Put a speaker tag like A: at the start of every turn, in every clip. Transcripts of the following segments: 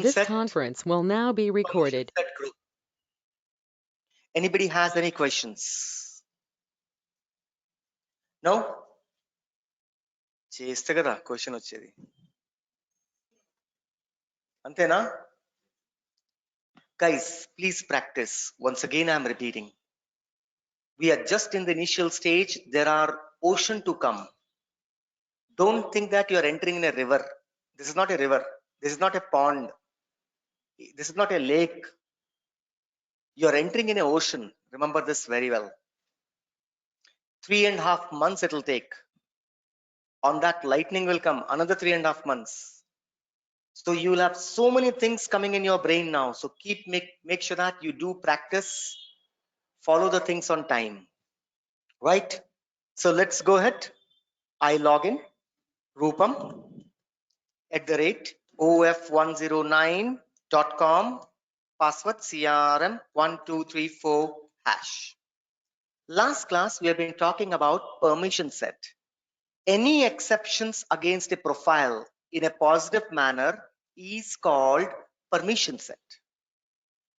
A: This
B: set,
A: conference will now be
B: permission
A: recorded.
B: set group. Anybody has any questions? No? చేస్తే కదా question వచ్చేది అంతేనా guys please practice once again I'm repeating we are just in the initial stage there are ocean to come don't think that you are entering in a river this is not a river this is not a pond this is not a lake you are entering in an ocean remember this very well 3.5 months it will take on that lightning will come another 3.5 months so you will have so many things coming in your brain now so make sure that you do practice follow the things on time right so let's go ahead I log in Rupam @of109.com password crm1234 hash last class we have been talking about permission set any exceptions against a profile in a positive manner is called permission set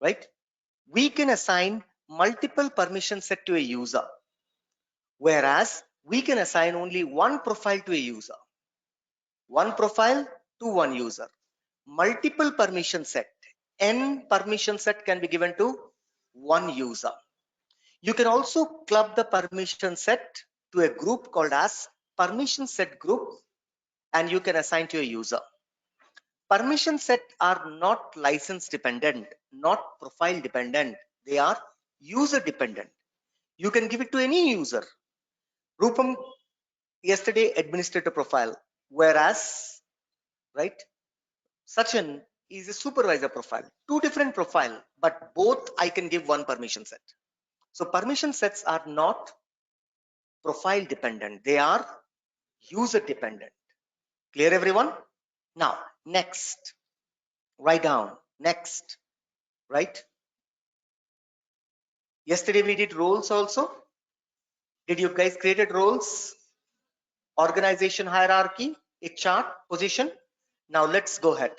B: right we can assign multiple permission set to a user whereas we can assign only one profile to a user one profile to one user multiple permission set n permission set can be given to one user you can also club the permission set to a group called as permission set group and you can assign to a user permission set are not license dependent not profile dependent they are user dependent you can give it to any user Rupam yesterday administered a profile whereas right Sachin is a supervisor profile two different profile but both I can give one permission set so permission sets are not profile dependent they are user dependent clear everyone now next write down next right yesterday we did roles also did you guys created roles organization hierarchy a chart position now let's go ahead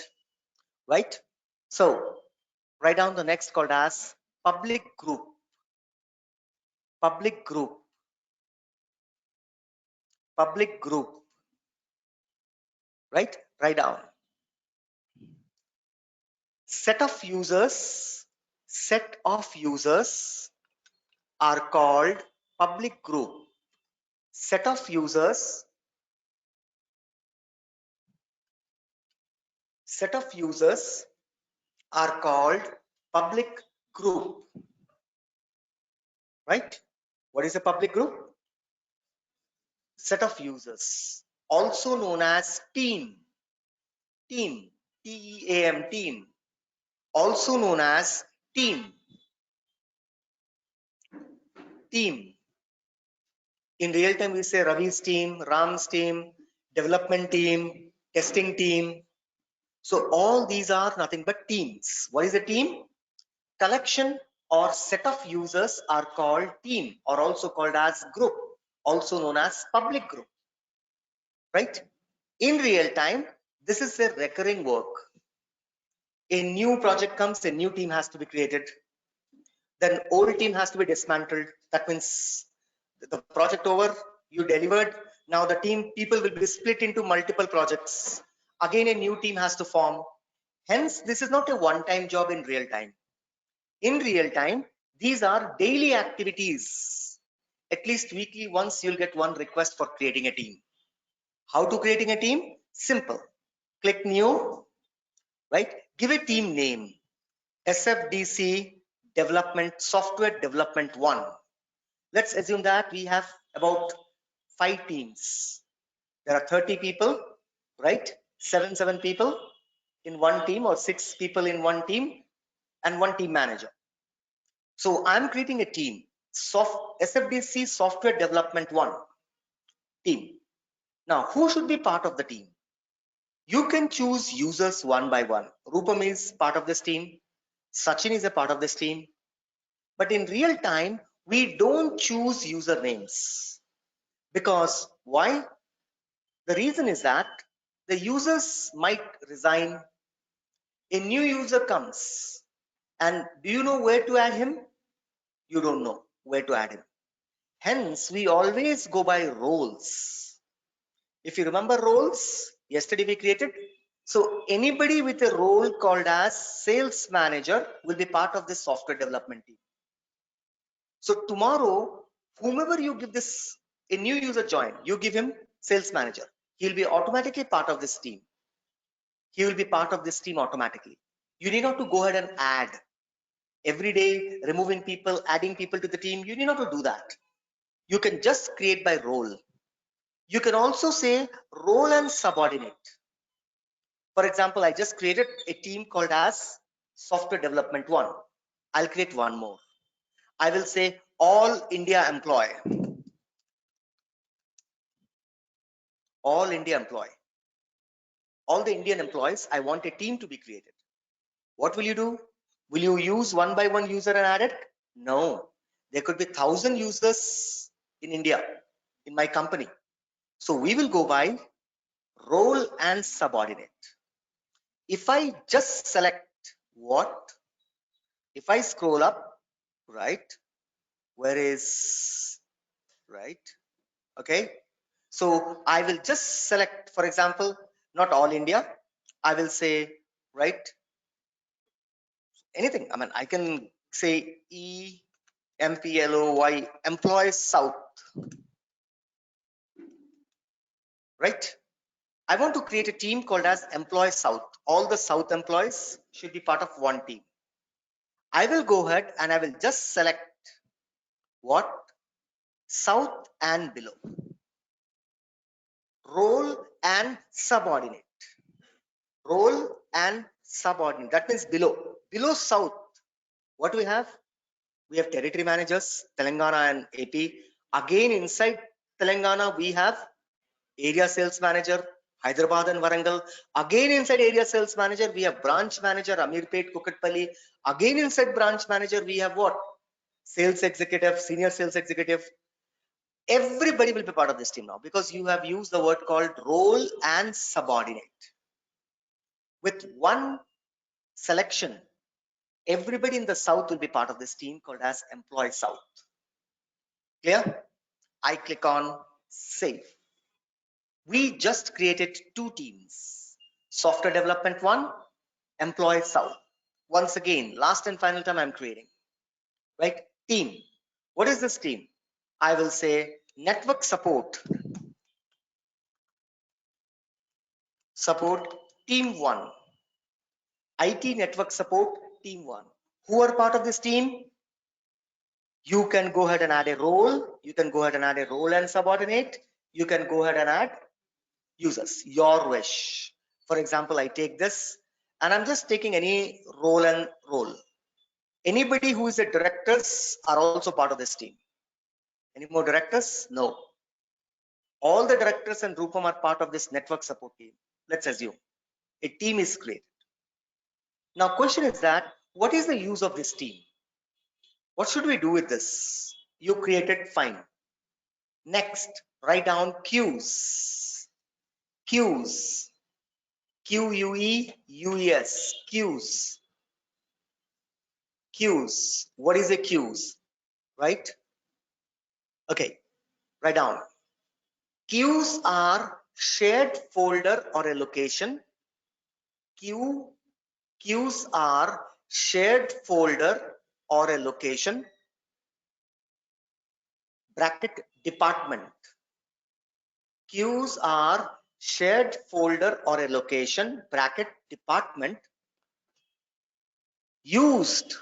B: right so write down the next called as public group public group public group right write down set of users are called public group set of users are called public group right what is a public group set of users also known as team team team also known as team in real time we say Ravi's team Ram's team development team testing team so all these are nothing but teams what is a team collection or set of users are called team or also called as group also known as public group right in real time this is a recurring work a new project comes a new team has to be created then old team has to be dismantled that means the project over you delivered now the team people will be split into multiple projects again a new team has to form hence this is not a one-time job in real time in real time these are daily activities at least weekly once you'll get one request for creating a team how to creating a team simple click new right give a team name SFDC development software development 1 let's assume that we have about 5 teams there are 30 people right 7 people in one team or 6 people in one team and one team manager so I'm creating a team SFDC software development 1 team now who should be part of the team you can choose users one by one Rupam is part of this team Sachin is a part of this team but in real time we don't choose usernames because why the reason is that the users might resign A new user comes, and do you know where to add him? You don't know where to add him. Hence, we always go by roles. If you remember roles, yesterday we created. So anybody with a role called as sales manager will be part of this software development team. So tomorrow, whomever you give this, a new user join, you give him sales manager. He'll be automatically part of this team. He will be part of this team automatically. You need not to go ahead and add every day, removing people, adding people to the team. You need not to do that. You can just create by role. You can also say role and subordinate. For example, I just created a team called as software development 1. I'll create one more. I will say all India employee. All India employee. All the Indian employees, I want a team to be created. What will you do? Will you use one by one user and add it? No. There could be 1,000 users in India, in my company. So we will go by role and subordinate. If I just select what, if I scroll up, right, where is, right, okay. So I will just select, for example, not all India. I will say, right, anything. I mean, I can say EMPLOY, employees South, right? I want to create a team called as Employee South. All the South employees should be part of one team. I will go ahead and I will just select what? South and below. Role and subordinate. Role and subordinate. That means below. Below South, what do we have? We have territory managers, Telangana and AP. Again, inside Telangana, we have area sales manager, Hyderabad and Warangal. Again, inside area sales manager, we have branch manager, Amirpet, Kukatpalli. Again, inside branch manager, we have what? Sales executive, senior sales executive. Everybody will be part of this team now because you have used the word called role and subordinate. With one selection, everybody in the South will be part of this team called as Employee South. Clear? I click on save. We just created two teams, software development 1, Employee South. Once again, last and final time I'm creating, right? Team. What is this team? I will say network support team 1, IT network support team 1. Who are part of this team? You can go ahead and add a role. You can go ahead and add a role and subordinate. You can go ahead and add users, your wish. For example, I take this and I'm just taking any role and role. Anybody who is a directors are also part of this team. Any more directors? No. All the directors and Rupam are part of this network support team. Let's assume a team is created. Now question is that, what is the use of this team? What should we do with this? You created, fine. Next, write down queues. Queues. QUEUES. Queues. Queues. What is a queues? Right? Okay. Write down. Queues are shared folder or a location. Queues are shared folder or a location. Bracket department. Queues are shared folder or a location, bracket department, used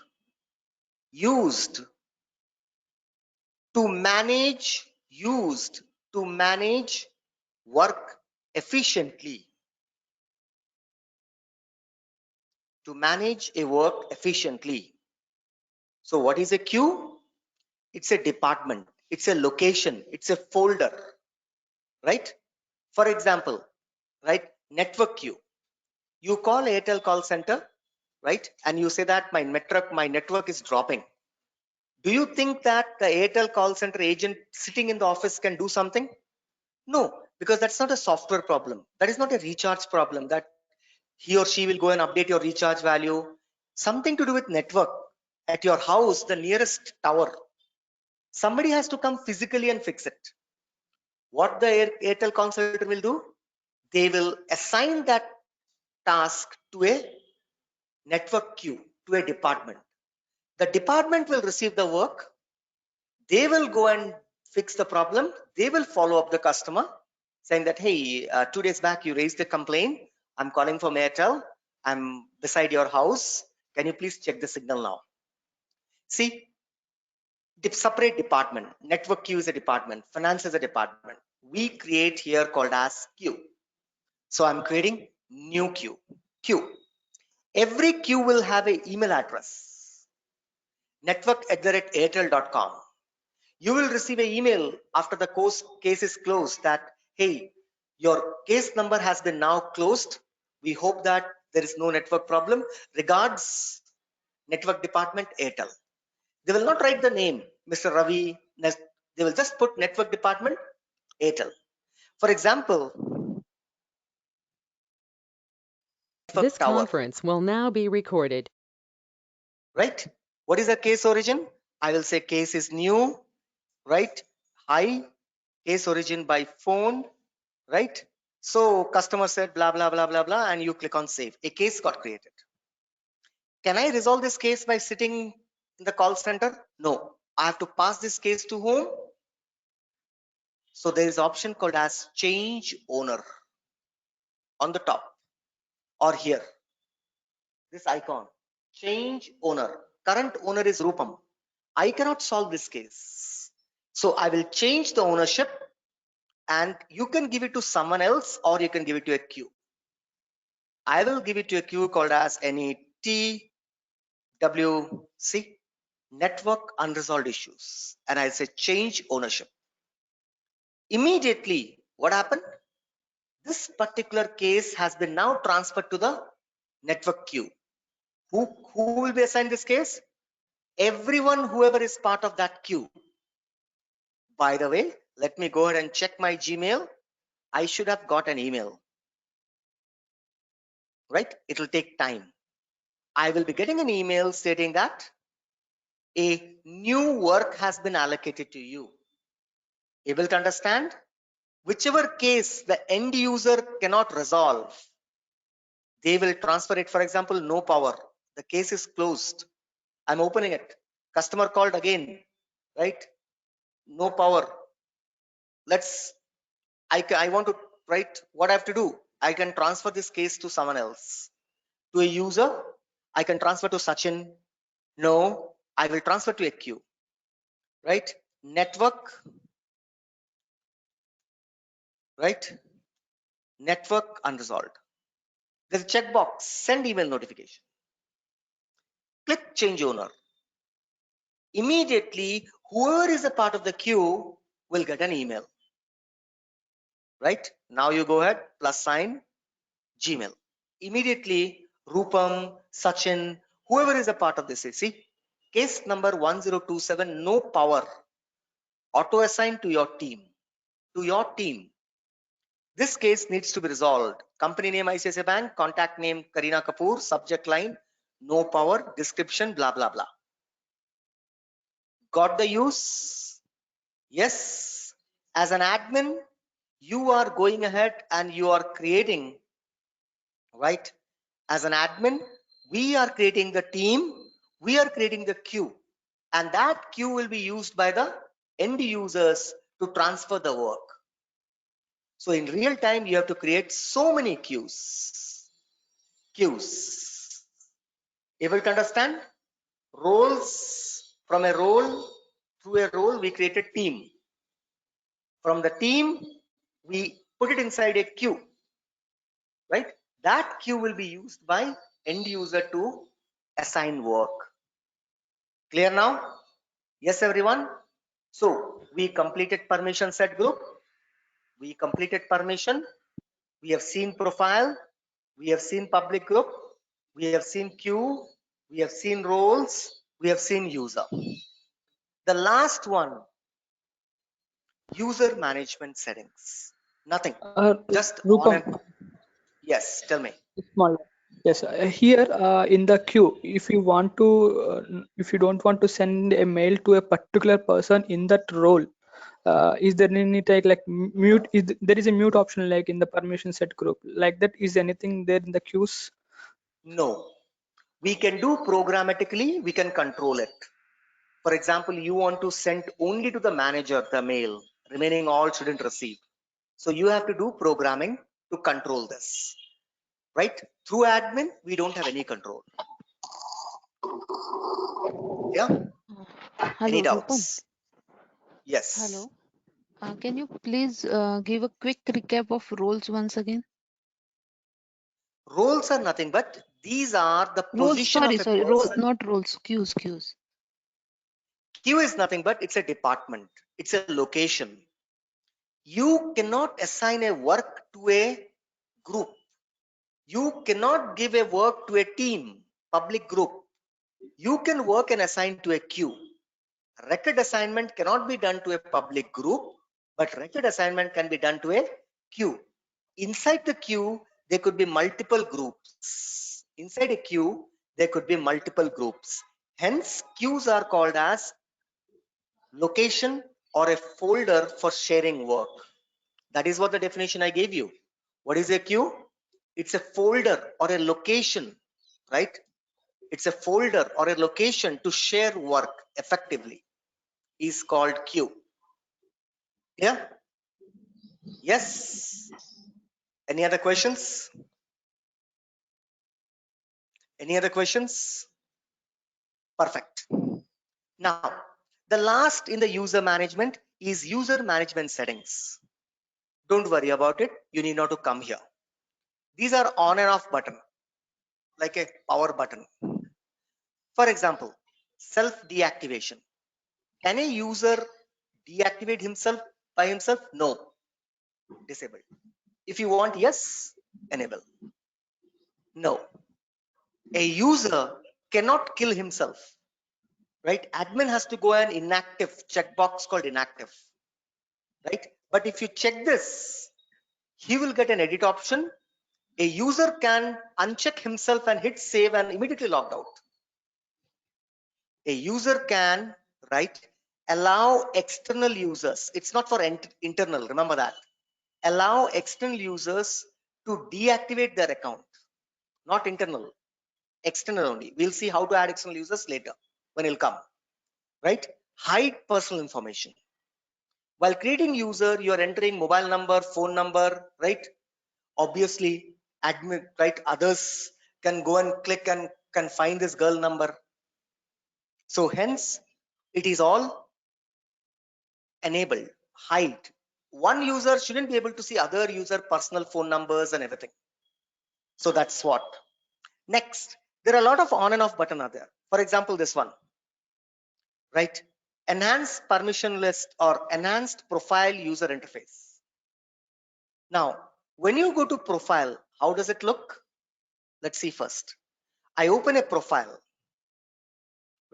B: to manage work efficiently. To manage a work efficiently. So what is a queue? It's a department, it's a location, it's a folder, right? For example, right, network queue. You call Airtel call center, right? And you say that my network is dropping. Do you think that the Airtel call center agent sitting in the office can do something? No, because that's not a software problem. That is not a recharge problem. That He or she will go and update your recharge value. Something to do with network at your house, the nearest tower. Somebody has to come physically and fix it. What the Airtel consultant will do? They will assign that task to a network queue, to a department. The department will receive the work. They will go and fix the problem. They will follow up the customer saying that, hey, 2 days back you raised a complaint. I'm calling from Airtel. I'm beside your house. Can you please check the signal now? See, separate department. Network queue is a department. Finance is a department. We create here called as queue. So I'm creating new queue. Queue. Every queue will have an email address. network@airtel.com. You will receive an email after the case is closed that, hey, your case number has been now closed. We hope that there is no network problem. Regards, network department, Airtel. They will not write the name, Mr. Ravi. They will just put network department, Airtel. For example,
A: This
B: tower.
A: conference will now be recorded.
B: Right? What is the case origin? I will say case is new, right? Hi, case origin by phone, right? So customer said blah, blah, blah, blah, blah, and you click on save. A case got created. Can I resolve this case by sitting in the call center? No, I have to pass this case to whom? So there is option called as change owner on the top or here, this icon, change owner. Current owner is Rupam. I cannot solve this case. So I will change the ownership and you can give it to someone else or you can give it to a queue. I will give it to a queue called as NETWC, network unresolved issues, and I say change ownership. Immediately, what happened? This particular case has been now transferred to the network queue. Who will be assigned this case? Everyone, whoever is part of that queue. By the way, let me go ahead and check my Gmail. I should have got an email, right? It will take time. I will be getting an email stating that a new work has been allocated to you. Able to understand? Whichever case the end user cannot resolve, they will transfer it. For example, no power. The case is closed. I'm opening it. Customer called again, right? No power. I want to write what I have to do. I can transfer this case to someone else. To a user, I can transfer to Sachin. No, I will transfer to a queue, right? Network, right? Network unresolved. There's a checkbox, send email notification. Click change owner. Immediately, whoever is a part of the queue will get an email, right? Now you go ahead, plus sign, Gmail. Immediately, Rupam, Sachin, whoever is a part of this, see, case number 1027, no power, auto assign to your team, This case needs to be resolved. Company name ICICI Bank, contact name Kareena Kapoor, subject line, no power, description, blah, blah, blah. Got the use? Yes. As an admin, you are going ahead and you are creating, right? As an admin, we are creating the team, we are creating the queue, and that queue will be used by the end users to transfer the work. So in real time, you have to create so many queues. Able to understand? Roles, from a role, through a role, we create a team. From the team, we put it inside a queue, right? That queue will be used by end user to assign work. Clear now? Yes, everyone? So we completed permission set group. We completed permission. We have seen profile. We have seen public group. We have seen queue. We have seen roles. We have seen user. The last one, user management settings. Nothing. Just
C: Rupam,
B: on and yes, tell me.
C: Small. Yes, here in the queue, if you want to, if you don't want to send a mail to a particular person in that role, is there any type like mute? There is a mute option like in the permission set group like that? Is anything there in the queues?
B: No, we can do programmatically, we can control it. For example, you want to send only to the manager the mail, remaining all shouldn't receive. So you have to do programming to control this, right? Through admin, we don't have any control. Yeah. Any
D: Hello, Rupam.
B: doubts? Yes.
D: Hello. Can you please give a quick recap of roles once again?
B: Roles are nothing but these are the
D: Roles,
B: position
D: sorry,
B: of a
D: sorry, role,
B: person.
D: not roles, queues.
B: Queue is nothing but it's a department, it's a location. You cannot assign a work to a group. You cannot give a work to a team, public group. You can work and assign to a queue. Record assignment cannot be done to a public group, but record assignment can be done to a queue. Inside the queue, there could be multiple groups. Inside a queue, there could be multiple groups. Hence, queues are called as location or a folder for sharing work. That is what the definition I gave you. What is a queue? It's a folder or a location, right? It's a folder or a location to share work effectively is called queue. Yeah? Yes. Any other questions? Any other questions? Perfect. Now, the last in the user management is user management settings. Don't worry about it. You need not to come here. These are on and off button, like a power button. For example, self deactivation. Can a user deactivate himself by himself? No. Disable. If you want, yes, enable. No. A user cannot kill himself, right? Admin has to go an inactive checkbox called inactive, right? But if you check this, he will get an edit option. A user can uncheck himself and hit save and immediately logged out. A user can, right, allow external users. It's not for internal, remember that. Allow external users to deactivate their account, not internal, external only. We'll see how to add external users later when it'll come, right? Hide personal information. While creating user, you're entering mobile number, phone number, right? Obviously, admin, right? Others can go and click and can find this girl number. So hence, it is all enabled, hide. One user shouldn't be able to see other user personal phone numbers and everything. So that's what. Next, there are a lot of on and off button are there. For example, this one, right? Enhanced permission list or enhanced profile user interface. Now, when you go to profile, how does it look? Let's see first. I open a profile,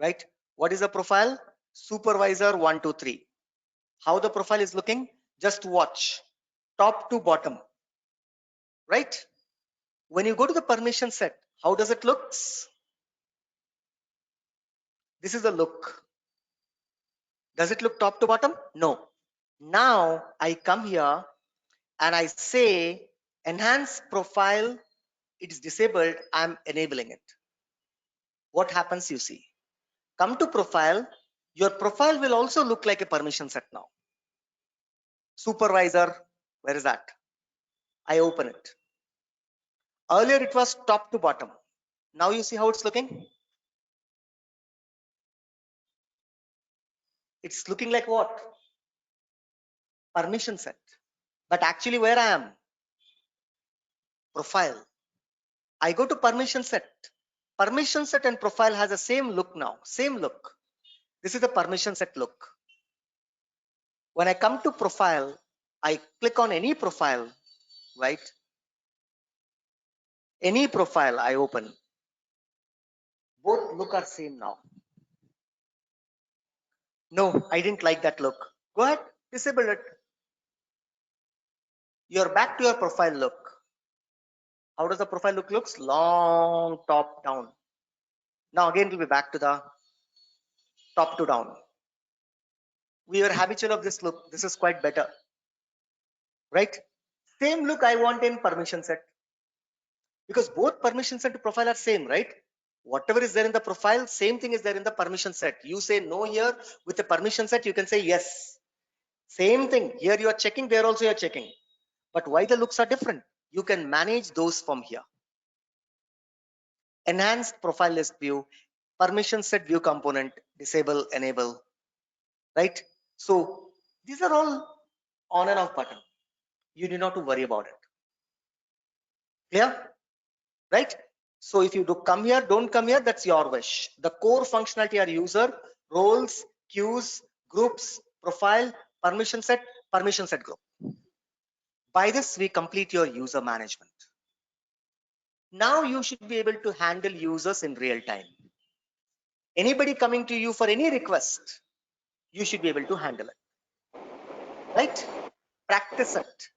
B: right? What is a profile? Supervisor 123. How the profile is looking? Just watch, top to bottom, right? When you go to the permission set, how does it look? This is the look. Does it look top to bottom? No. Now I come here and I say enhance profile, it is disabled, I'm enabling it. What happens you see? Come to profile, your profile will also look like a permission set now. Supervisor, where is that? I open it. Earlier it was top to bottom. Now you see how it's looking? It's looking like what? Permission set. But actually where I am? Profile. I go to permission set. Permission set and profile has the same look now. Same look. This is the permission set look. When I come to profile, I click on any profile, right? Any profile I open. Both look are same now. No, I didn't like that look. Go ahead, disable it. You're back to your profile look. How does the profile looks? Long top down. Now again, we'll be back to the top to down. We are habitual of this look. This is quite better, right? Same look I want in permission set, because both permission set to profile are same, right? Whatever is there in the profile, same thing is there in the permission set. You say no here, with the permission set, you can say yes. Same thing. Here you are checking, there also you are checking. But why the looks are different? You can manage those from here. Enhanced profile list view, permission set view component, disable, enable, right? So these are all on and off button. You need not to worry about it. Clear? Right? So if you do come here, don't come here, that's your wish. The core functionality are user, roles, queues, groups, profile, permission set group. By this, we complete your user management. Now you should be able to handle users in real time. Anybody coming to you for any request, you should be able to handle it. Right? Practice it.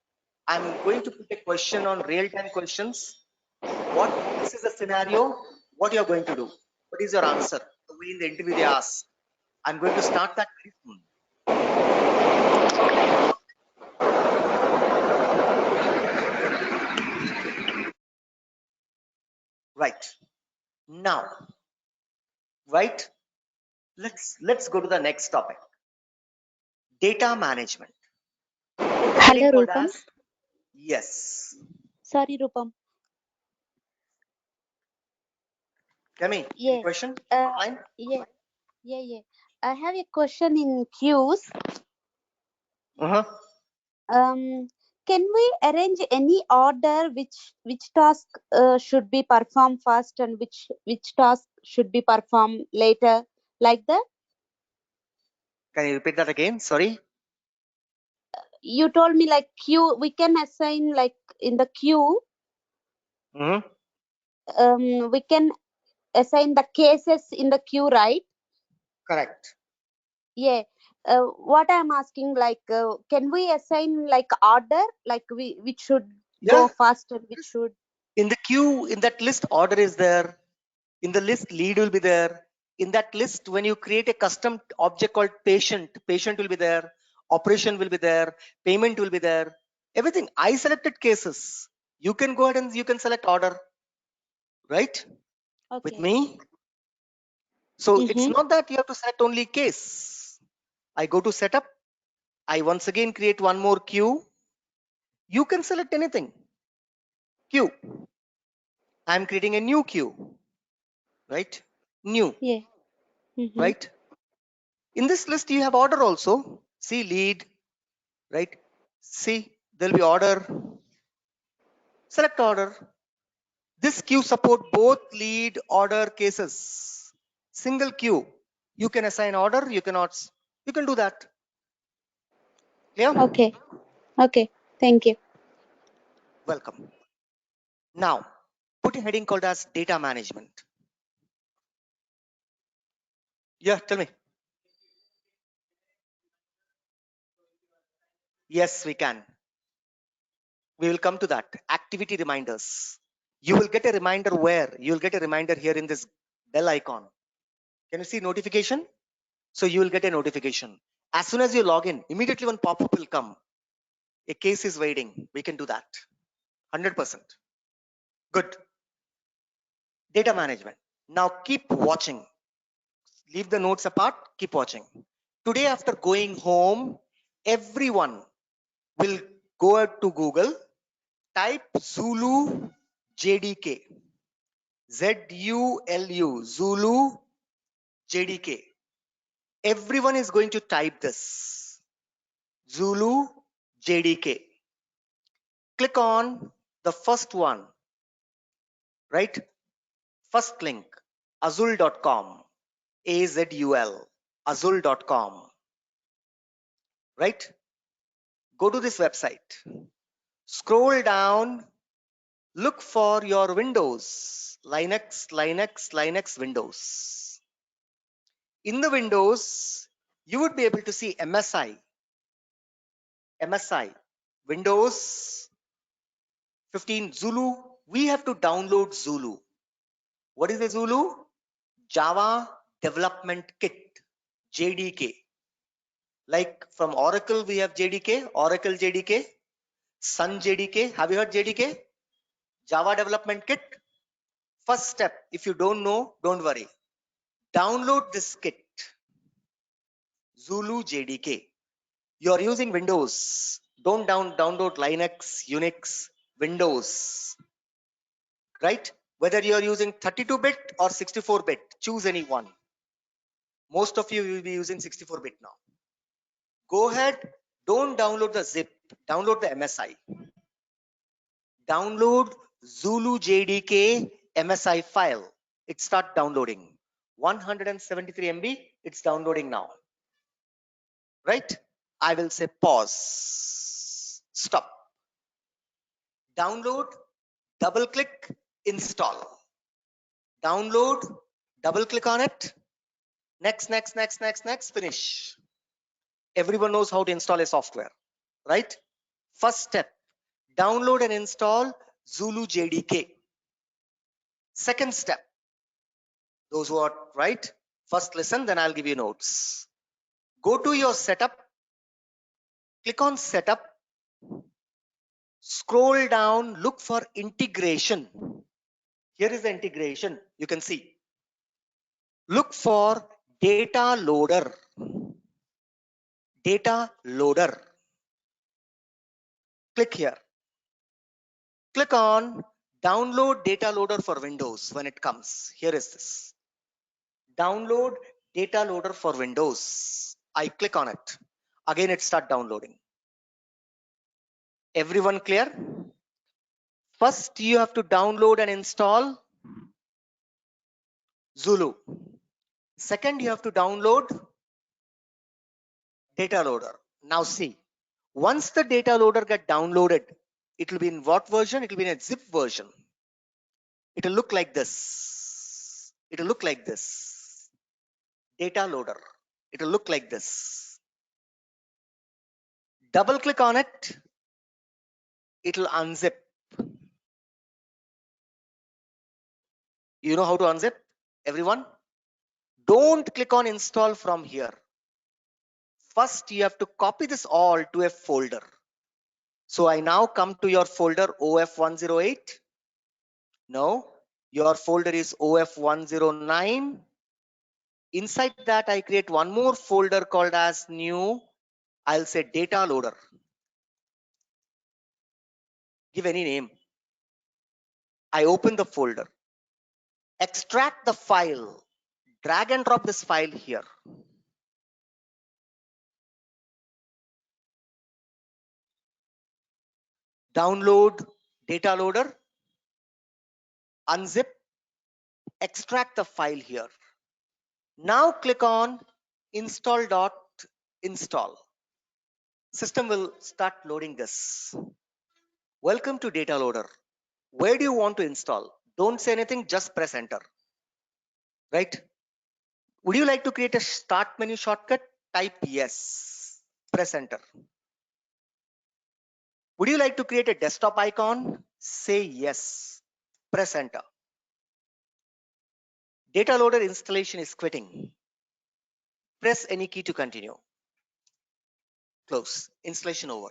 B: I'm going to put a question on real-time questions. This is a scenario, what you're going to do? What is your answer? The way in the interview they ask. I'm going to start that very soon. Right. Now, right? Let's go to the next topic. Data management.
E: Hello, Rupam.
B: Yes.
E: Sorry, Rupam.
B: Kami,
E: Yeah.
B: any question? Fine.
E: Yeah. I have a question in queues. Can we arrange any order which task should be performed first and which task should be performed later, like that?
B: Can you repeat that again? Sorry.
E: You told me like queue. We can assign like in the queue. We can assign the cases in the queue, right?
B: Correct.
E: Yeah. What I'm asking, like, can we assign like order, like which should go first and which should?
B: In the queue, in that list, order is there. In the list, lead will be there. In that list, when you create a custom object called patient will be there. Operation will be there. Payment will be there. Everything. I selected cases. You can go ahead and you can select order. Right?
E: Okay.
B: With me. So it's not that you have to select only case. I go to setup. I once again create one more queue. You can select anything. Queue. I'm creating a new queue. Right? New.
E: Yeah.
B: Right? In this list, you have order also. See lead. Right? See, there'll be order. Select order. This queue support both lead order cases. Single queue. You can assign order. You cannot. You can do that. Clear?
E: Okay. Okay. Thank you.
B: Welcome. Now, put a heading called as data management. Yeah, tell me. Yes, we can. We will come to that. Activity reminders. You will get a reminder where? You will get a reminder here in this bell icon. Can you see notification? So you will get a notification. As soon as you log in, immediately one pop-up will come. A case is waiting. We can do that. 100%. Good. Data management. Now keep watching. Leave the notes apart. Keep watching. Today, after going home, everyone will go out to Google, type Zulu JDK. ZULU, Zulu JDK. Everyone is going to type this. Zulu JDK. Click on the first one, right? First link, azul.com, AZUL, azul.com, right? Go to this website. Scroll down, look for your Windows, Linux Windows. In the Windows, you would be able to see MSI, Windows 15 Zulu we have to download Zulu. What is the Zulu? Java Development Kit, JDK. Like from Oracle, we have JDK, Oracle JDK, Sun JDK. Have you heard JDK? Java Development Kit. First step, if you don't know, don't worry. Download this kit, Zulu JDK. You are using Windows. Don't download Linux, Unix, Windows, right? Whether you are using 32-bit or 64-bit, choose any one. Most of you will be using 64-bit now. Go ahead, don't download the zip, download the MSI. Download Zulu JDK MSI file. It start downloading. 173 MB, it's downloading now. Right? I will say pause. Stop. Download, double click, install. Download, double click on it. Next, finish. Everyone knows how to install a software, right? First step, download and install Zulu JDK. Second step, those who are right, first listen, then I'll give you notes. Go to your setup, click on setup, scroll down, look for integration. Here is the integration, you can see. Look for data loader. Data loader. Click here. Click on download data loader for Windows when it comes. Here is this. Download data loader for Windows. I click on it. Again, it start downloading. Everyone clear? First, you have to download and install Zulu. Second, you have to download data loader. Now see, once the data loader get downloaded, it will be in what version? It will be in a zip version. It will look like this. It will look like this. Data loader. It will look like this. Double click on it. It will unzip. You know how to unzip? Everyone? Don't click on install from here. First, you have to copy this all to a folder. So I now come to your folder OF108. No, your folder is OF109. Inside that, I create one more folder called as new. I'll say data loader. Give any name. I open the folder. Extract the file. Drag and drop this file here. Download data loader. Unzip. Extract the file here. Now click on install.install. System will start loading this. Welcome to data loader. Where do you want to install? Don't say anything, just press enter. Right? Would you like to create a start menu shortcut? Type yes. Press enter. Would you like to create a desktop icon? Say yes. Press enter. Data loader installation is quitting. Press any key to continue. Close. Installation over.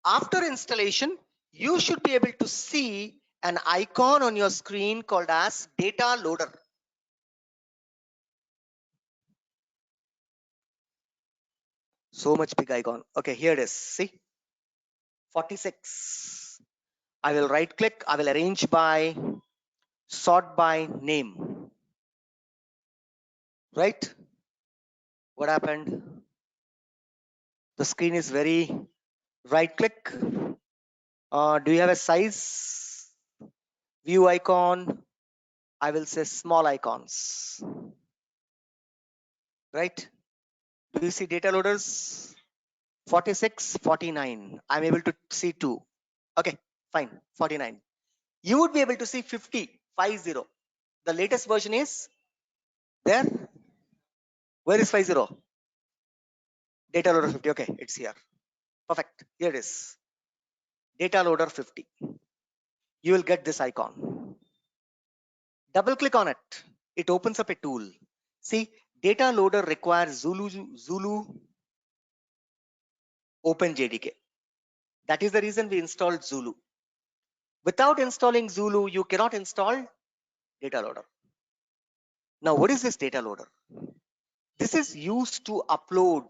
B: After installation, you should be able to see an icon on your screen called as data loader. So much big icon. Okay, here it is. See? 46. I will right click. I will arrange by, sort by name. Right? What happened? The screen is very right click. Do you have a size? View icon. I will say small icons. Right? Do you see data loaders? 46, 49. I'm able to see 2. Okay, fine. 49. You would be able to see 50, 50. The latest version is there. Where is 50? Data loader 50. Okay, it's here. Perfect. Here it is. Data loader 50. you will get this icon. Double click on it. It opens up a tool. See, data loader requires Zulu OpenJDK. That is the reason we installed Zulu. Without installing Zulu, you cannot install data loader. Now, what is this data loader? This is used to upload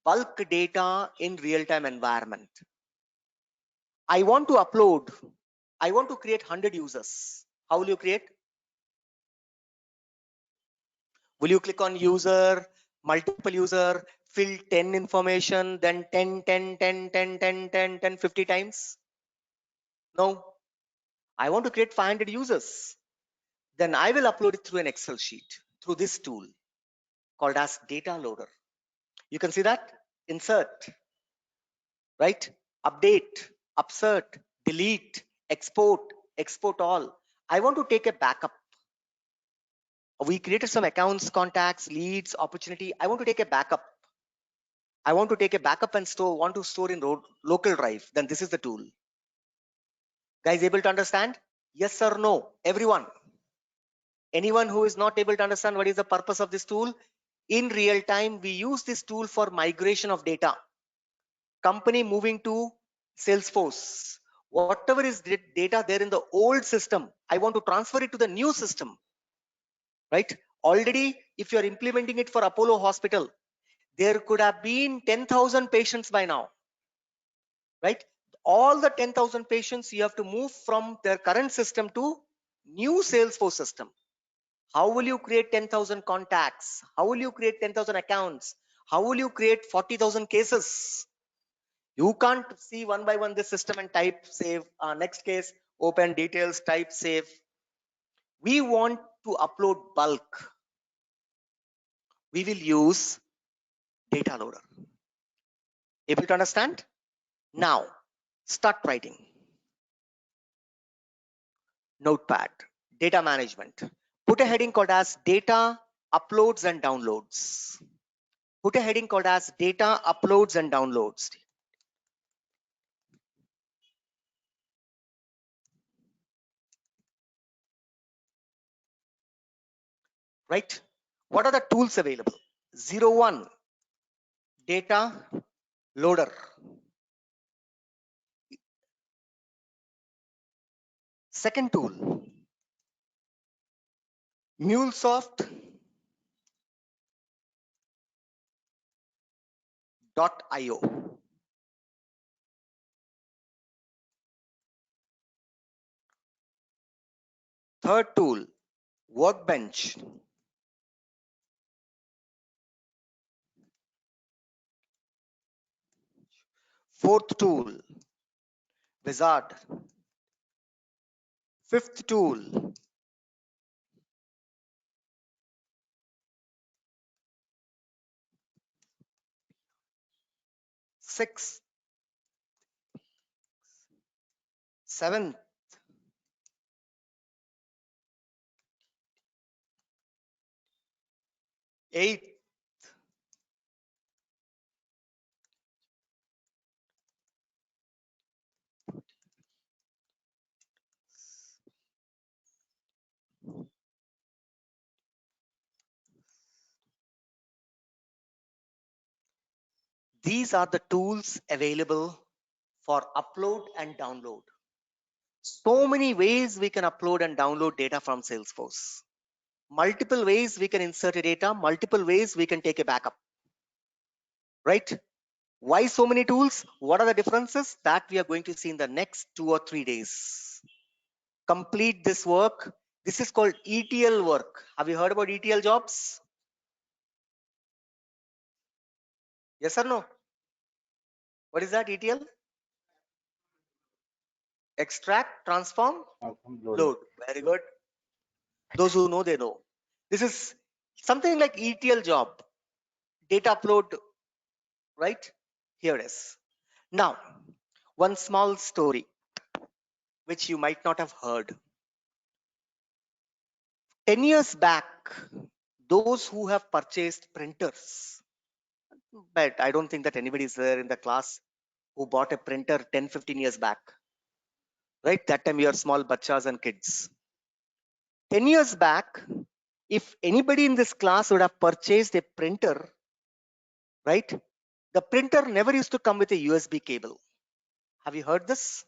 B: bulk data in real-time environment. I want to create 100 users. How will you create? Will you click on user, multiple user, fill 10 information, then 10, 10, 10, 10, 10, 10, 10, 50 times? No. I want to create 500 users. Then I will upload it through an Excel sheet, through this tool called as data loader. You can see that? Insert, right? Update, upsert, delete, export, export all. I want to take a backup. We created some accounts, contacts, leads, opportunity. I want to take a backup. I want to take a backup and want to store in local drive. Then this is the tool. Guys, able to understand? Yes or no? Everyone. Anyone who is not able to understand what is the purpose of this tool? In real time, we use this tool for migration of data. Company moving to Salesforce. Whatever is data there in the old system, I want to transfer it to the new system. Right? Already, if you are implementing it for Apollo Hospital, there could have been 10,000 patients by now. Right? All the 10,000 patients, you have to move from their current system to new Salesforce system. How will you create 10,000 contacts? How will you create 10,000 accounts? How will you create 40,000 cases? You can't see one by one this system and type save. Next case, open details, type save. We want to upload bulk. We will use data loader. Able to understand? Now, start writing. Notepad, data management. Put a heading called as data uploads and downloads. Put a heading called as data uploads and downloads. Right? What are the tools available? 01 data loader. Second tool, MuleSoft.io. Third tool, Workbench. Fourth tool, Wizard. Fifth tool, sixth, seventh, eighth, these are the tools available for upload and download. So many ways we can upload and download data from Salesforce. Multiple ways we can insert a data, multiple ways we can take a backup. Right? Why so many tools? What are the differences? That we are going to see in the next 2 or 3 days. Complete this work. This is called ETL work. Have you heard about ETL jobs? Yes or no? What is that ETL? Extract, transform, load. Very good. Those who know, they know. This is something like ETL job. Data upload, right? Here it is. Now, one small story which you might not have heard. 10 years back, those who have purchased printers, but I don't think that anybody is there in the class who bought a printer 10, 15 years back. right? That time you are small bachas and kids. 10 years back, if anybody in this class would have purchased a printer, right? The printer never used to come with a USB cable. Have you heard this?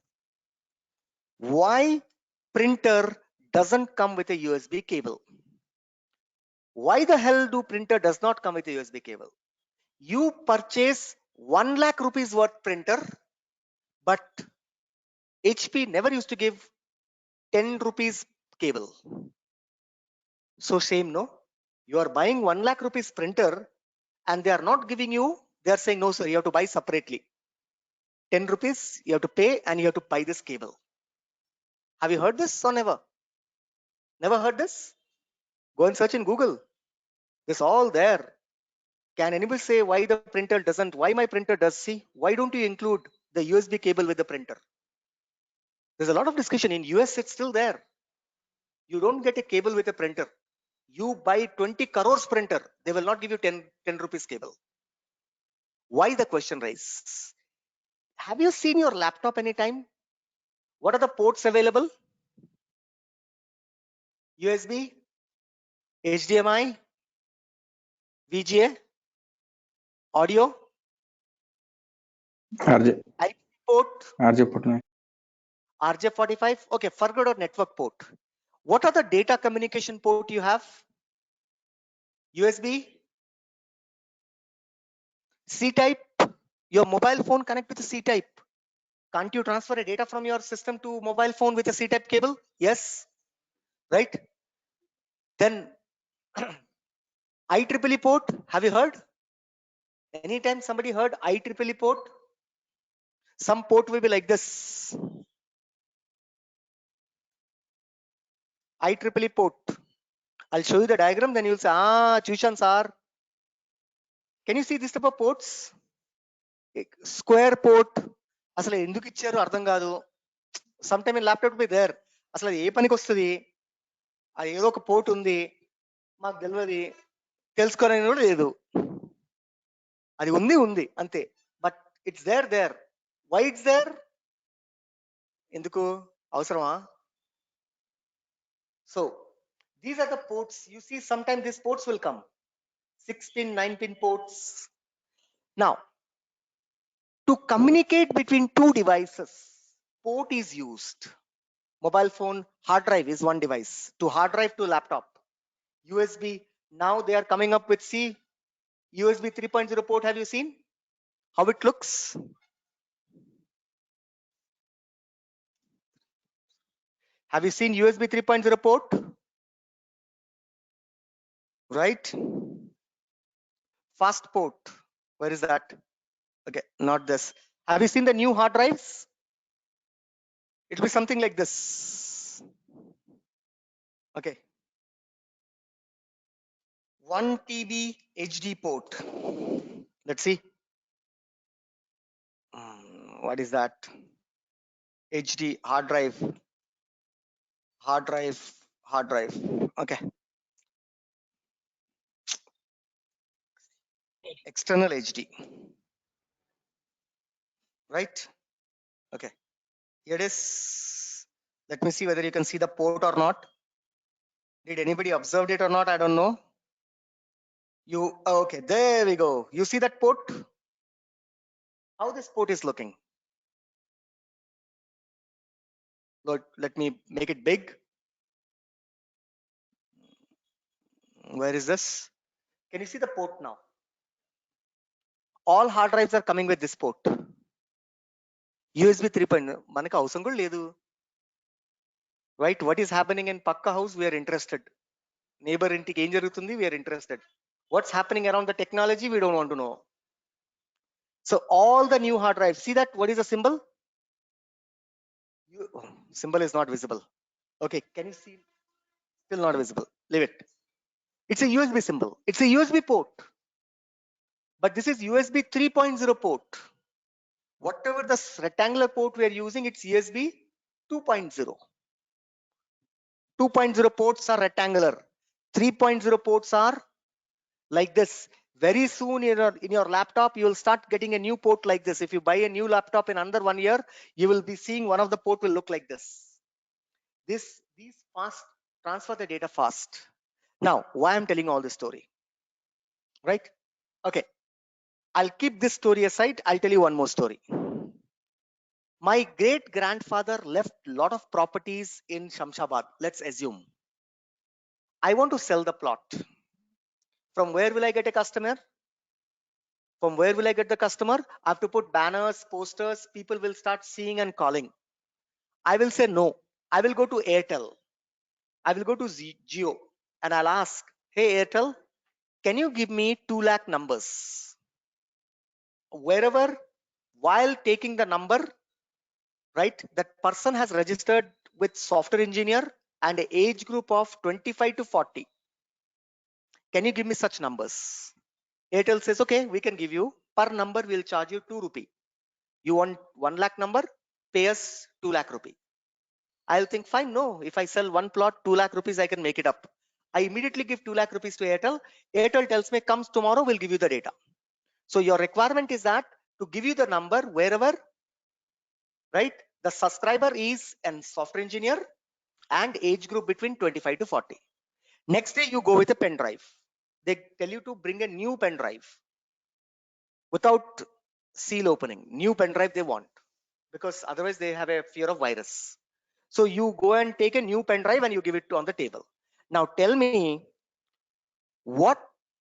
B: Why printer doesn't come with a USB cable? Why the hell do printer does not come with a USB cable? You purchase 1 lakh rupees worth printer, but HP never used to give 10 rupees cable. So same, no? You are buying 1 lakh rupees printer and they are not giving you, they are saying, no sir, you have to buy separately. 10 rupees, you have to pay and you have to buy this cable. Have you heard this or never? Never heard this? Go and search in Google. It's all there. Can anybody say why the printer doesn't, why my printer does? See, why don't you include the USB cable with the printer? There's a lot of discussion. In US, it's still there. You don't get a cable with a printer. You buy 20 crores printer, they will not give you 10 rupees cable. Why the question raise? Have you seen your laptop anytime? What are the ports available? USB, HDMI, VGA, audio,
F: RJ,
B: IP port,
F: RJ put me.
B: RJ45. Okay, forget about network port. What are the data communication port you have? USB, C-type. Your mobile phone connect with a C-type. Can't you transfer a data from your system to mobile phone with a C-type cable? Yes, right? Then IEEE port, have you heard? Anytime somebody heard IEEE port? Some port will be like this. IEEE port. I'll show you the diagram, then you'll say, Chushan sir. Can you see this type of ports? Square port. అసలు ఎందుకు ఇచ్చారు అర్థం కాదు. Some time in laptop be there. అసలు అది ఏ పనికి వస్తుంది? అది ఏదో ఒక పోర్ట్ ఉంది, మాకు తెలియదు, తెలుసుకోవాలని కూడా లేదు. అది ఉంది అంతే. But it's there. Why it's there? ఎందుకు అవసరమా? So these are the ports. You see, sometimes these ports will come. 6-pin, 9-pin ports. Now, to communicate between two devices, port is used. Mobile phone, hard drive is one device. To hard drive to laptop. USB, now they are coming up with USB 3.0 port. Have you seen how it looks? Have you seen USB 3.0 port? Right? Fast port. Where is that? Okay, not this. Have you seen the new hard drives? It will be something like this. Okay. 1 TB HD port. Let's see. What is that? HD hard drive. Okay. External HD. Right? Okay. Here it is. Let me see whether you can see the port or not. Did anybody observe it or not? I don't know. Okay, there we go. You see that port? How this port is looking? Let me make it big. Where is this? Can you see the port now? All hard drives are coming with this port. USB 3.0. Manaka avasam kuda ledu. Right? What is happening in Pakka house? We are interested. Neighbor intiki em jarugutundi? We are interested. What's happening around the technology? We don't want to know. So all the new hard drives, see that? What is the symbol? Symbol is not visible. Okay, can you see? Still not visible. Leave it. It's a USB symbol. It's a USB port. But this is USB 3.0 port. Whatever the rectangular port we are using, it's USB 2.0. 2.0 ports are rectangular. 3.0 ports are like this. Very soon in your laptop, you will start getting a new port like this. If you buy a new laptop in under 1 year, you will be seeing one of the port will look like this. These fast transfer the data fast. Now, why I'm telling all this story, right? Okay, I'll keep this story aside. I'll tell you one more story. My great grandfather left a lot of properties in Shamshabad. Let's assume I want to sell the plot. From where will I get a customer? From where will I get the customer? I have to put banners, posters. People will start seeing and calling. I will say no. I will go to Airtel. I will go to Jio and I'll ask, hey Airtel, can you give me 2 lakh numbers? Wherever, while taking the number, right, that person has registered with software engineer and an age group of 25 to 40. Can you give me such numbers? Airtel says, okay, we can give you. Per number, we'll charge you 2 rupee. You want 1 lakh number, pay us 2 lakh rupee. I'll think, fine, no, if I sell one plot, 2 lakh rupees, I can make it up. I immediately give 2 lakh rupees to Airtel. Airtel tells me, comes tomorrow, we'll give you the data. So your requirement is that to give you the number wherever, right, the subscriber is a software engineer and age group between 25 to 40. Next day, you go with a pen drive. They tell you to bring a new pen drive without seal opening. New pen drive they want, because otherwise they have a fear of virus. So you go and take a new pen drive and you give it on the table. Now tell me, what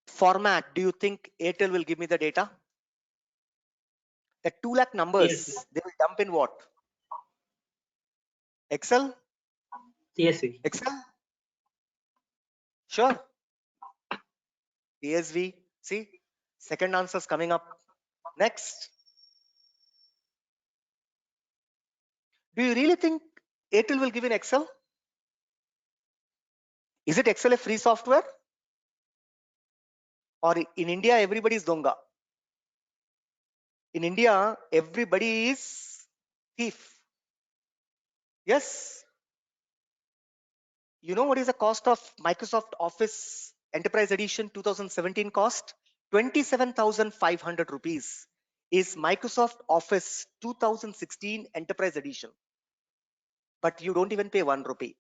B: format do you think Airtel will give me the data? The 2 lakh numbers,
F: CSV.
B: they will dump in what? Excel?
F: CSV.
B: Excel? Sure. CSV. See, second answer's coming up. Next. Do you really think Airtel will give in Excel? Is it Excel a free software? Or in India, everybody is donga? In India, everybody is thief. Yes. You know what is the cost of Microsoft Office Enterprise Edition 2017 cost? 27,500 rupees is Microsoft Office 2016 Enterprise Edition. But you don't even pay 1 rupee.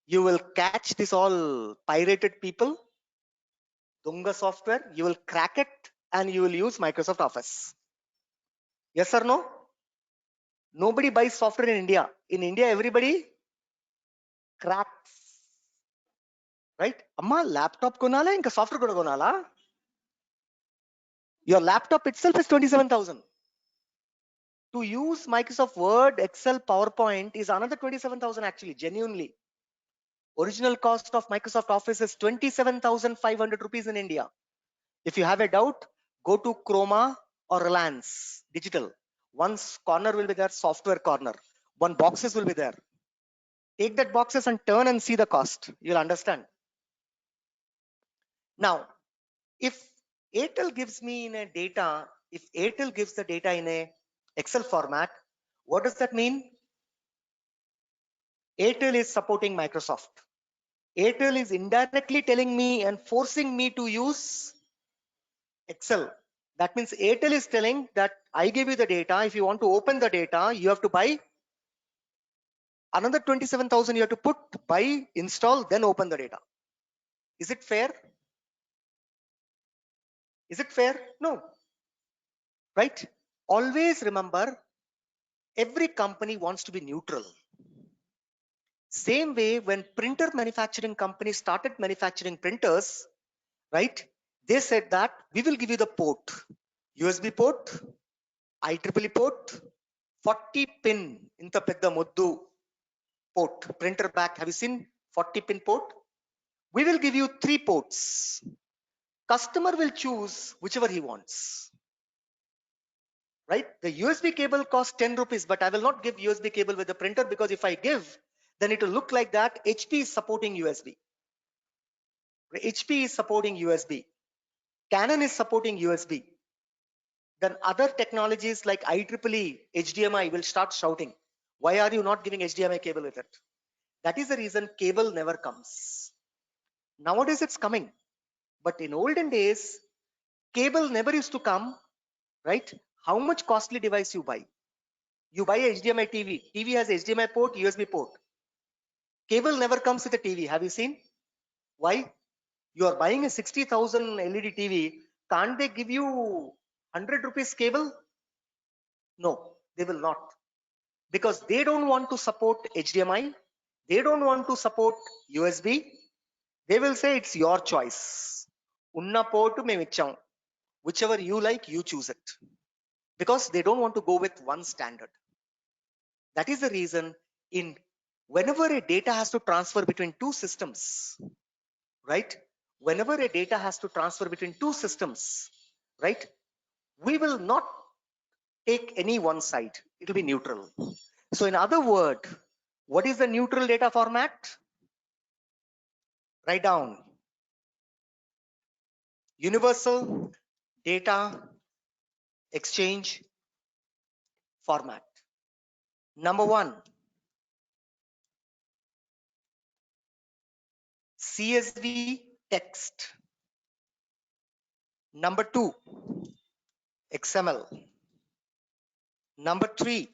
B: You will catch this all pirated people, Dunga software, you will crack it and you will use Microsoft Office. Yes or no? Nobody buys software in India. In India, everybody cracks. Right? Amma laptop konala, inka software kuda konala. Your laptop itself is 27,000. To use Microsoft Word, Excel, PowerPoint is another 27,000 actually, genuinely. Original cost of Microsoft Office is 27,500 rupees in India. If you have a doubt, go to Chroma or Reliance Digital. One corner will be there, software corner. One boxes will be there. Take that boxes and turn and see the cost. You'll understand. Now, if Airtel gives me in a data, if Airtel gives the data in a Excel format, what does that mean? Airtel is supporting Microsoft. Airtel is indirectly telling me and forcing me to use Excel. That means Airtel is telling that I give you the data. If you want to open the data, you have to buy another 27,000. You have to put, buy, install, then open the data. Is it fair? Is it fair? No. Right? Always remember, every company wants to be neutral. Same way, when printer manufacturing companies started manufacturing printers, right? They said that we will give you the port, USB port, IEEE port, 40 pin inta pedda muddu port, printer back. Have you seen 40 pin port? We will give you 3 ports. Customer will choose whichever he wants. Right? The USB cable costs 10 rupees, but I will not give USB cable with the printer, because if I give, then it will look like that HP is supporting USB. HP is supporting USB. Canon is supporting USB. Then other technologies like IEEE, HDMI will start shouting, why are you not giving HDMI cable with it? That is the reason cable never comes. Nowadays it's coming. But in olden days, Cable never used to come, right? How much costly device you buy? You buy a HDMI TV. TV has HDMI port, USB port. Cable never comes with a TV. Have you seen? Why? You are buying a 60,000 LED TV. Can't they give you 100 rupees cable? No, they will not. Because they don't want to support HDMI. They don't want to support USB. They will say it's your choice. Unna port మేము ఇచ్చాం. Whichever you like, you choose it. Because they don't want to go with one standard. That is the reason in whenever a data has to transfer between two systems, right? Whenever a data has to transfer between two systems, right? We will not take any one side. It will be neutral. So in other words, what is the neutral data format? Write down universal data exchange format. Number one, CSV text. Number two, XML. Number three,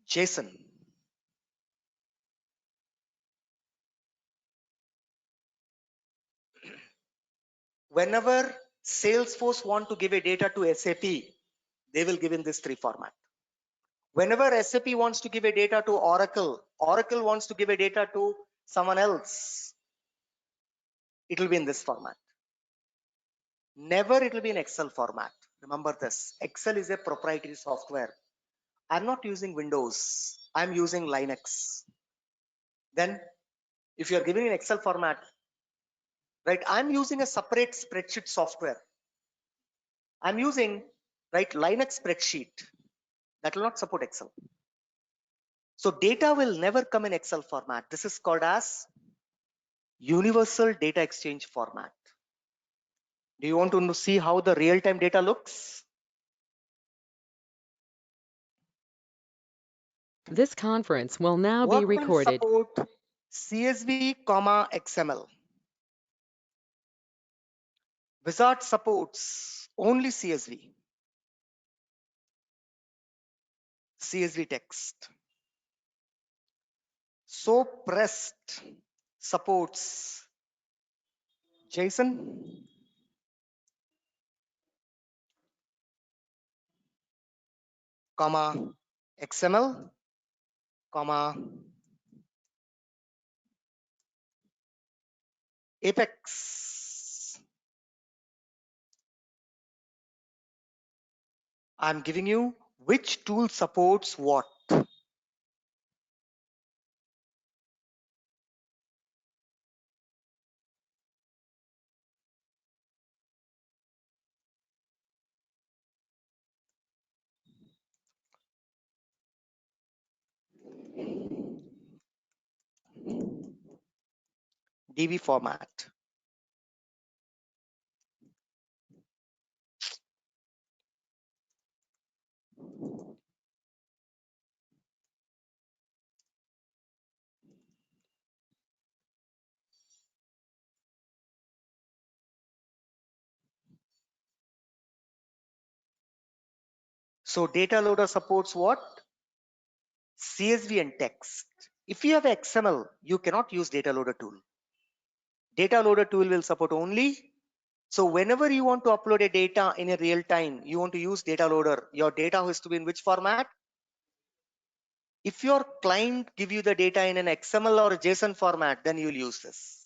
B: JSON. Whenever Salesforce want to give a data to SAP, they will give in this three format. Whenever SAP wants to give a data to Oracle, Oracle wants to give a data to someone else, it will be in this format. Never it will be in Excel format. Remember this, Excel is a proprietary software. I'm not using Windows, I'm using Linux. Then if you're giving an Excel format, right, I'm using a separate spreadsheet software. I'm using, right, Linux spreadsheet that will not support Excel. So data will never come in Excel format. This is called as universal data exchange format. Do you want to see how the real-time data looks?
A: This conference will now be
B: Workbench
A: recorded.
B: support CSV, XML. Wizard supports only CSV. CSV text. SoapRest supports JSON, XML, Apex. I'm giving you which tool supports what. DB format. So data loader supports what? CSV and text. If you have XML, you cannot use data loader tool. Data loader tool will support only. So whenever you want to upload a data in a real time, you want to use data loader. Your data has to be in which format? If your client give you the data in an XML or a JSON format, then you will use this.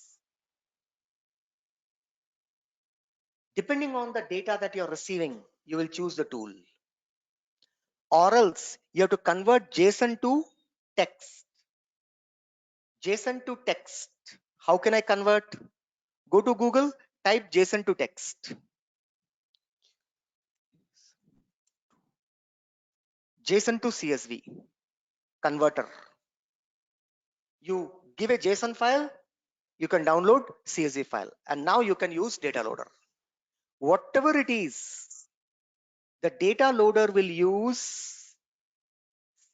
B: Depending on the data that you're receiving, you will choose the tool. Or else you have to convert JSON to text. JSON to text. How can I convert? Go to Google, type JSON to text. JSON to CSV converter. You give a JSON file, you can download CSV file, and now you can use data loader. Whatever it is, the data loader will use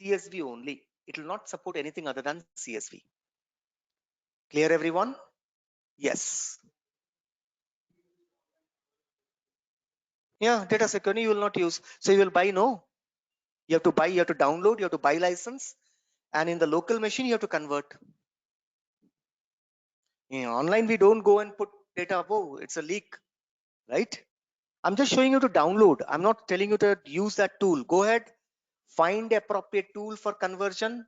B: CSV only. It will not support anything other than CSV. Clear, everyone? Yes. Yeah, data security you will not use. So you will buy, no. You have to buy, you have to download, you have to buy license, and in the local machine you have to convert. Online we don't go and put data, oh, it's a leak, right? I'm just showing you to download. I'm not telling you to use that tool. Go ahead, find the appropriate tool for conversion.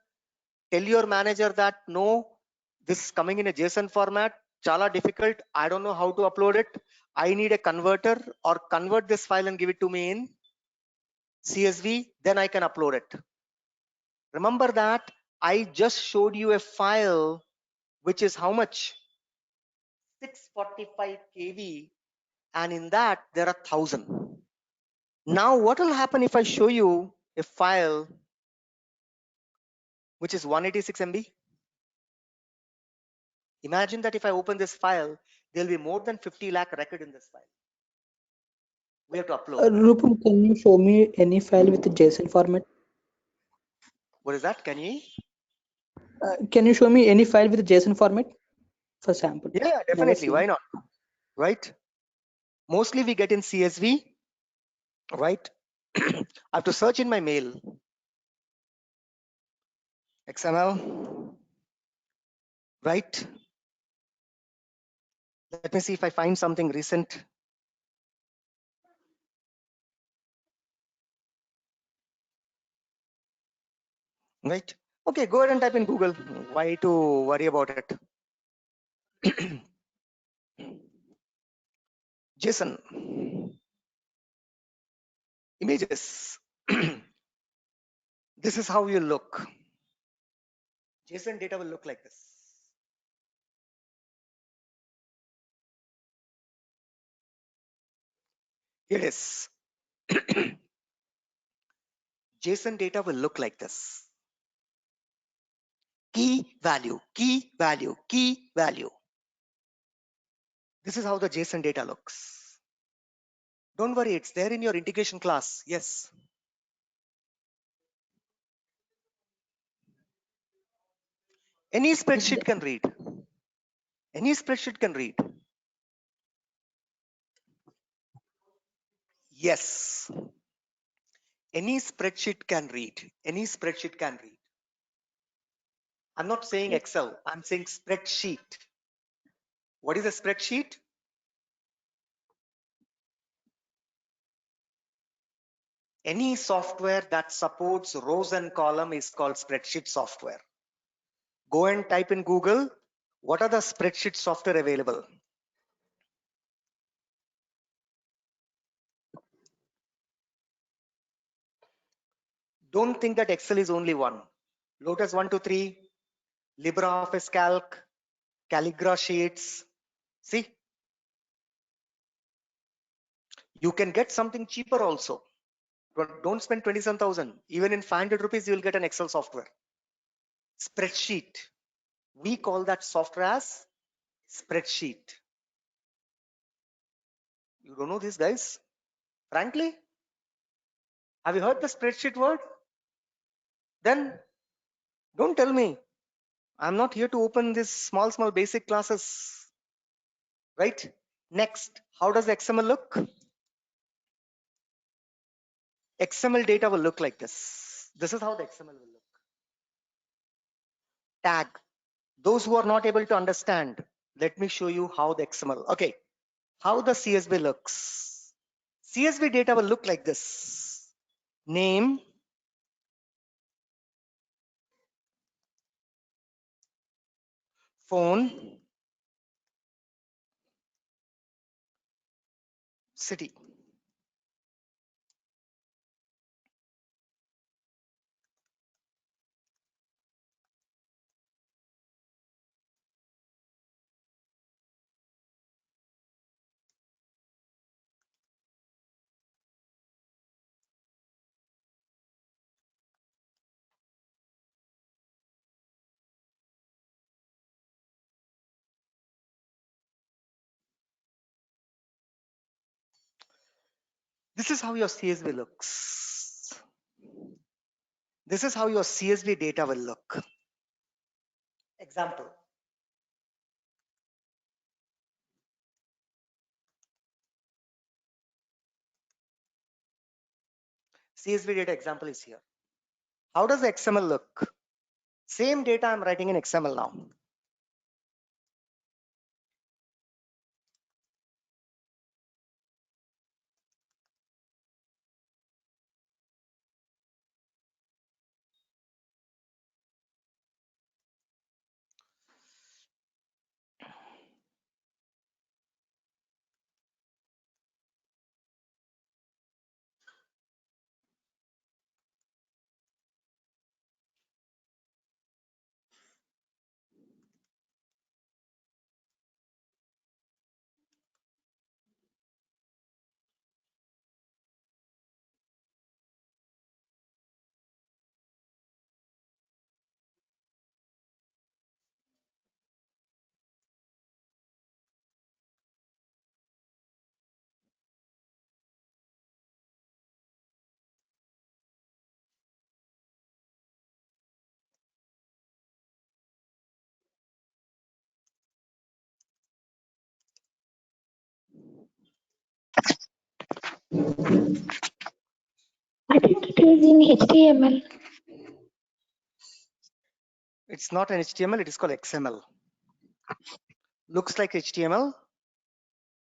B: Tell your manager that no, this is coming in a JSON format, chala difficult. I don't know how to upload it. I need a converter, or convert this file and give it to me in CSV, then I can upload it. Remember that I just showed you a file which is how much? 645 KB, and in that there are 1000. Now what will happen if I show you a file which is 186 MB? Imagine that if I open this file, there'll be more than 50 lakh record in this file. We have to upload.
C: Rupam, can you show me any file with the JSON format?
B: What is that?
C: Can you show me any file with the JSON format for sample?
B: Yeah,
C: Never
B: definitely.
C: seen.
B: Why not? Right? Mostly we get in CSV, right? I have to search in my mail. XML, right? Let me see if I find something recent. Right? Okay, go ahead and type in Google. Why to worry about it? JSON images. This is how you look. JSON data will look like this. Here it is. JSON data will look like this. Key value, key value, key value. This is how the JSON data looks. Don't worry, it's there in your integration class. Yes. Any spreadsheet can read. Any spreadsheet can read. Yes. Any spreadsheet can read. Any spreadsheet can read. I'm not saying Excel. I'm saying spreadsheet. What is a spreadsheet? Any software that supports rows and column is called spreadsheet software. Go and type in Google, what are the spreadsheet software available? Don't think that Excel is only one. Lotus 123, LibreOffice Calc, Calligra Sheets. See, you can get something cheaper also. Don't spend 27,000. Even in 500 rupees, you will get an Excel software. Spreadsheet. We call that software as spreadsheet. You don't know this, guys? Frankly, have you heard the spreadsheet word? Then don't tell me. I'm not here to open this small basic classes, right? Next, how does XML look? XML data will look like this. This is how the XML will look. Tag. Those who are not able to understand, let me show you how the XML. Okay, how the CSV looks. CSV data will look like this. Name, phone, city. This is how your CSV looks. This is how your CSV data will look. Example. CSV data example is here. How does the XML look? Same data I'm writing in XML now.
G: It is in HTML.
B: It's not an HTML, it is called XML. Looks like HTML,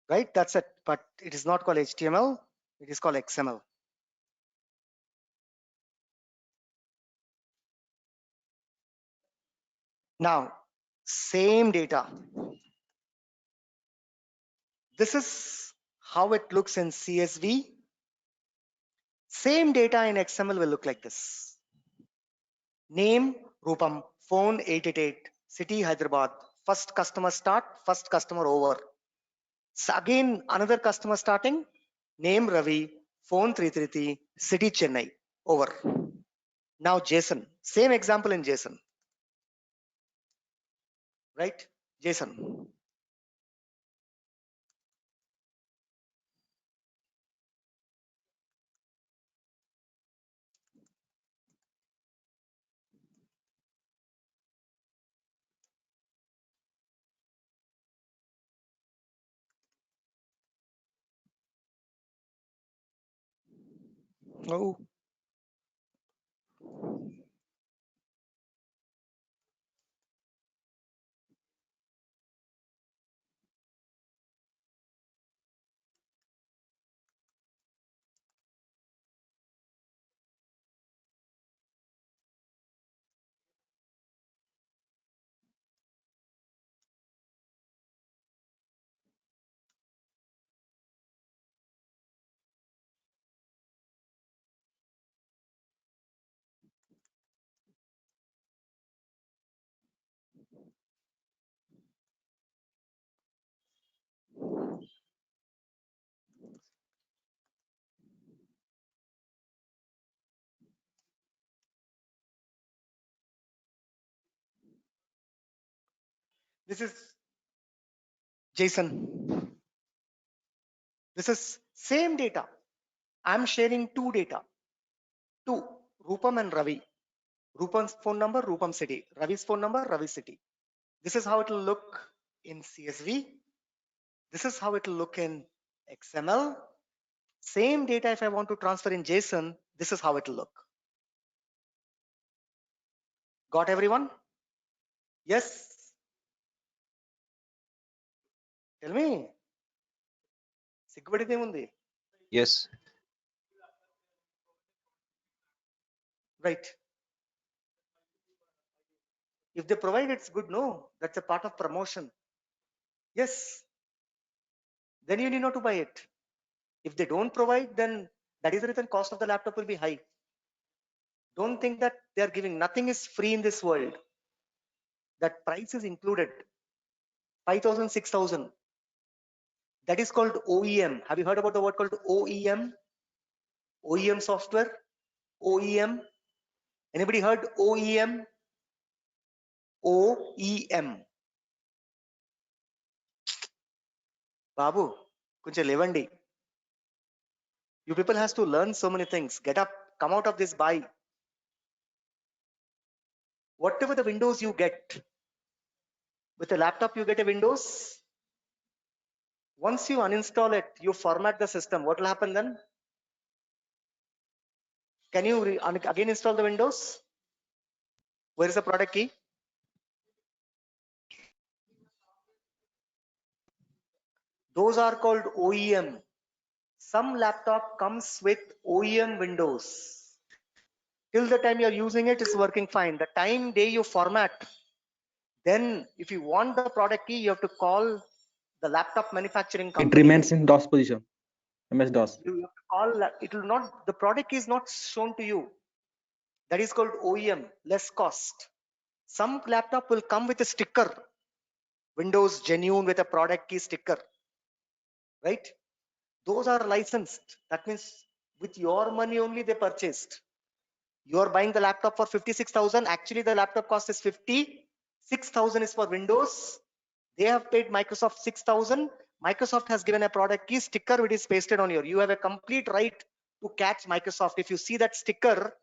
B: right? That's it, but it is not called HTML, it is called XML. Now, same data. This is how it looks in CSV. Same data in XML will look like this. Name, Rupam, phone 888, city Hyderabad, first customer start, first customer over. So again, another customer starting, name Ravi, phone 333, city Chennai, over. Now JSON, same example in JSON, right? JSON. Oh. This is JSON. This is same data. I'm sharing two data. Two, Rupam and Ravi. Rupam's phone number, Rupam city. Ravi's phone number, Ravi city. This is how it will look in CSV. This is how it will look in XML. Same data, if I want to transfer in JSON, this is how it will look. Got everyone? Yes? Tell me.
H: Yes.
B: Right. If they provide, it's good. No, that's a part of promotion. Yes. Then you need not to buy it. If they don't provide, then that is the reason cost of the laptop will be high. Don't think that they are giving. Nothing is free in this world. That price is included. 5,000, 6,000. That is called OEM. Have you heard about the word called OEM? OEM software? OEM? Anybody heard OEM? OEM. Babu, kunche levandi. You people has to learn so many things. Get up, come out of this buy. Whatever the Windows you get, with a laptop you get a Windows. Once you uninstall it, you format the system. What will happen then? Can you again install the Windows? Where is the product key? Those are called OEM. Some laptop comes with OEM Windows. Till the time you're using it, it's working fine. The time day you format, then if you want the product key, you have to call the laptop manufacturing company.
H: It remains in DOS position, MS-DOS.
B: You have to call, it will not, the product key is not shown to you. That is called OEM, less cost. Some laptop will come with a sticker, Windows Genuine with a product key sticker, right? Those are licensed. That means with your money only they purchased. You are buying the laptop for 56,000. Actually, the laptop cost is 56,000 is for Windows. They have paid Microsoft 6,000. Microsoft has given a product key sticker which is pasted on your. You have a complete right to catch Microsoft. If you see that sticker,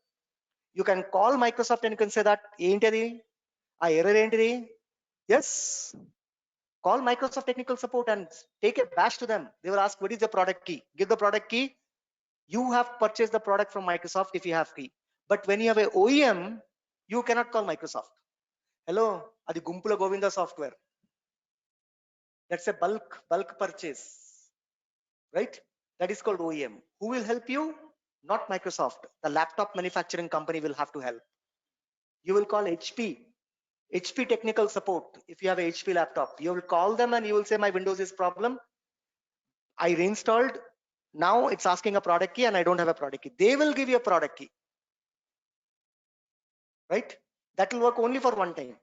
B: you can call Microsoft and you can say that error entity. Yes. Call Microsoft technical support and take a bash to them. They will ask, what is the product key? Give the product key. You have purchased the product from Microsoft if you have key. But when you have a OEM, you cannot call Microsoft. Hello, adi Gumpula Govinda software. That's a bulk purchase, right? That is called OEM. Who will help you? Not Microsoft. The laptop manufacturing company will have to help. You will call HP technical support. If you have a HP laptop, you will call them and you will say my Windows is problem. I reinstalled. Now it's asking a product key and I don't have a product key. They will give you a product key, right? That will work only for one time.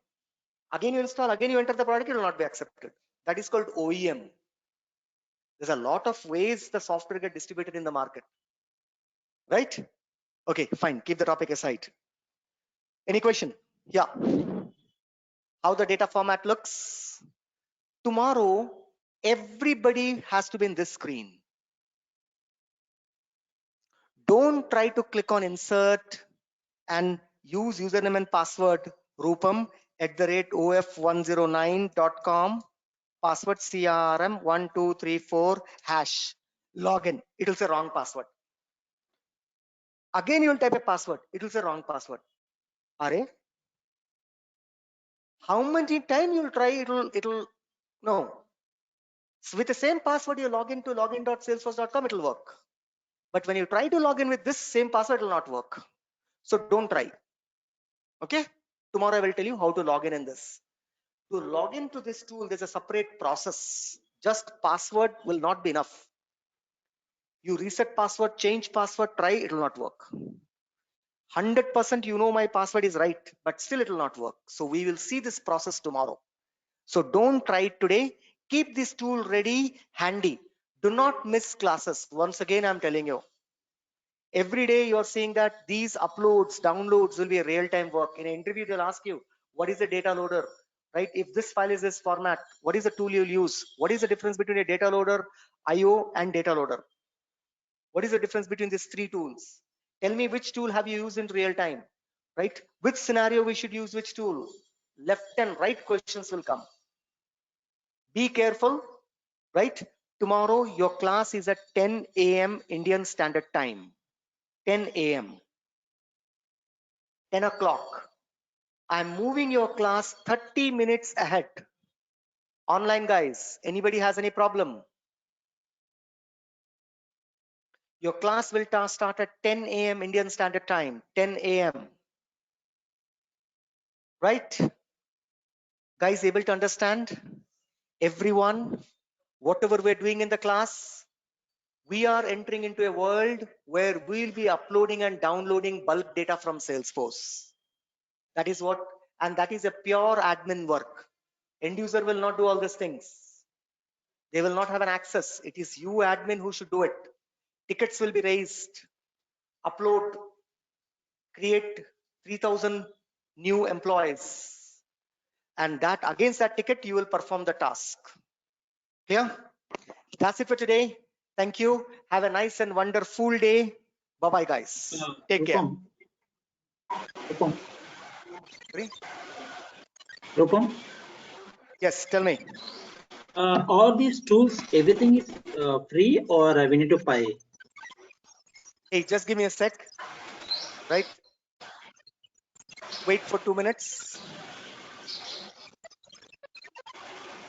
B: Again you install, again you enter the product, it will not be accepted. That is called OEM. There's a lot of ways the software get distributed in the market, right? Okay, fine. Keep the topic aside. Any question? Yeah. How the data format looks? Tomorrow, everybody has to be in this screen. Don't try to click on insert and use username and password rupam@of109.com, password crm1234 hash login. It will say wrong password. Again you will type a password, it will say wrong password. Are how many times you will try, it'll no. So with the same password you log into login.salesforce.com, it will work. But when you try to log in with this same password, it will not work. So don't try. Okay, tomorrow I will tell you how to log in this. To log into this tool, there's a separate process. Just password will not be enough. You reset password, change password, try, it will not work. 100% you know my password is right, but still it will not work. So we will see this process tomorrow. So don't try it today. Keep this tool ready, handy. Do not miss classes. Once again, I'm telling you. Every day you're seeing that these uploads, downloads will be a real-time work. In an interview, they'll ask you, what is a data loader? Right? If this file is this format, what is the tool you'll use? What is the difference between a data loader, IO, and data loader? What is the difference between these three tools? Tell me which tool have you used in real time, right? Which scenario we should use which tool? Left and right questions will come. Be careful, right? Tomorrow your class is at 10 a.m. Indian Standard Time. 10 a.m. 10 o'clock. I'm moving your class 30 minutes ahead. Online guys, anybody has any problem? Your class will start at 10 a.m. Indian Standard Time. 10 a.m. Right? Guys, able to understand? Everyone, whatever we're doing in the class, we are entering into a world where we'll be uploading and downloading bulk data from Salesforce. That is what, and that is a pure admin work. End user will not do all these things. They will not have an access. It is you admin who should do it. Tickets will be raised. Upload, create 3,000 new employees. And that against that ticket, you will perform the task. Clear? That's it for today. Thank you. Have a nice and wonderful day. Bye-bye, guys. Take care.
F: Rupam,
B: Yes, tell me.
F: all these tools, everything is free or we need to pay?
B: Hey, just give me a sec. right? Wait for 2 minutes.